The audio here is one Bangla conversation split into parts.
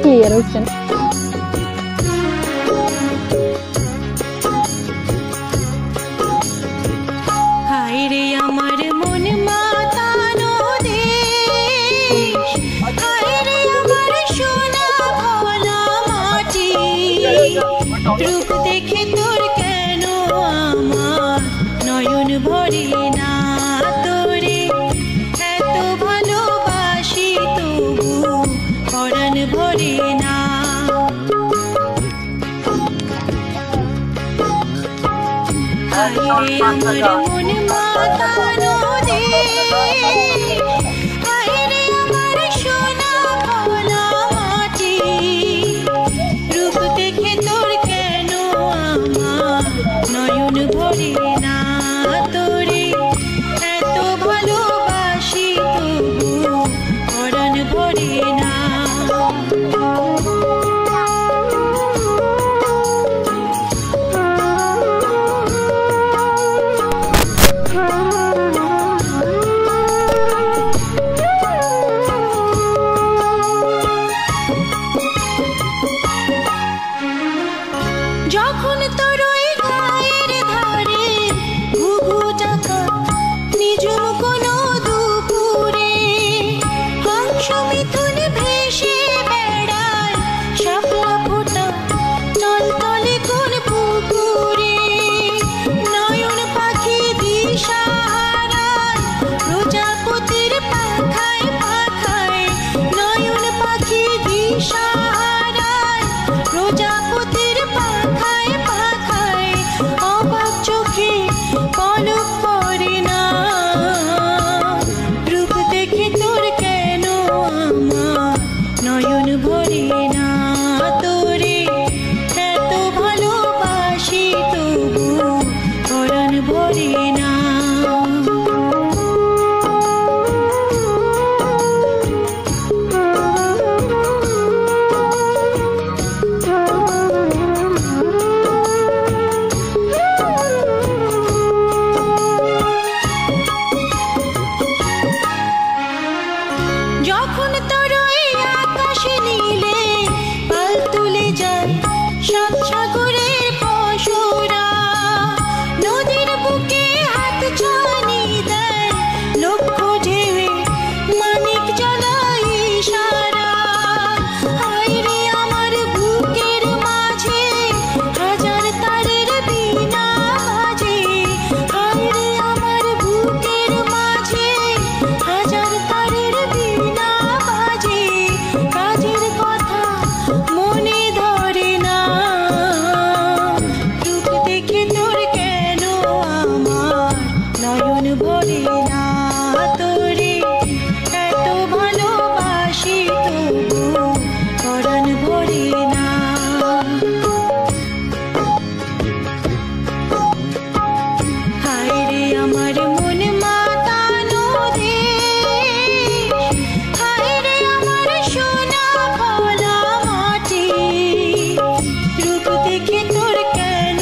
ক্লিয়ার হচ্ছে না। রূপ দেখে তোর কেন আমার নয়ন ভরে না, তোরে এত ভালোবাসি তবু পরাণ ভরে না। হায়রে আমার মন মাতানো দেশ, হায়রে আমার সোনা ভোলা মাটি, রূপ দেখে তোর কেন আমার নয়ন ভরে না, তোরে এত ভালোবাসি তবু পরাণ ভরে না। যখন তোর ওই গায়ের ধারে ঘুঘু ডাকা নিজুম কোনো দুপুরে, হংস মিথুন ভেসে বেড়ায় শাপলা ফোটা টলটলে কোন পুকুরে, নয়ন পাখি দিশাহারায় প্রজাপতির পাখায় পাখায়, নয়ন পাখি দিশাহারায় প্রজাপতির পাখায় পাখায়, অবাক চোখে পলক পড়ে না, রূপ দেখে তোর কেন আমার নয়ন ভরে না, তোরে এত ভালোবাসি তবু পরাণ ভরে না। যখন তোর ওই আকাশ নীলে পাল তুলে যায় সাত সাগরের পশুরা, নদীর বুকে হাত ছানি দেয় লক্ষ ঢেউয়ে মানিক জ্বালায় ইশারা, হায়রে আমার বুকের মাঝে হাজার তারের বীণা বাজে, হায়রে আমার বুকের মাঝে হাজার তারের বীণা বাজে, কাজের কথা মনে ধরে না, রূপ দেখে তোর কেন আমার নয়ন ভরে না, তোরে এত ভালোবাসি তবু পরাণ ভরে না। হায়রে আমার মন মাতানো দেশ, হায়রে আমার সোনা ভোলা মাটি, রূপ দেখে তোর কেন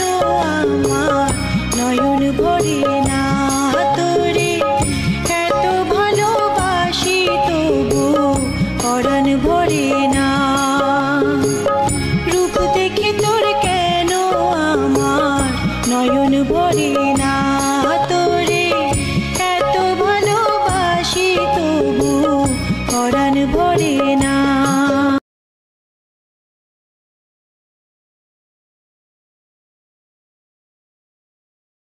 আমার নয়ন ভরে না, তোরে এত ভালোবাসি তবু পরাণ ভরে না, রূপ দেখে তোর কেন আমার নয়ন ভরে না, তোরে এত ভালোবাসি তবু পরাণ ভরে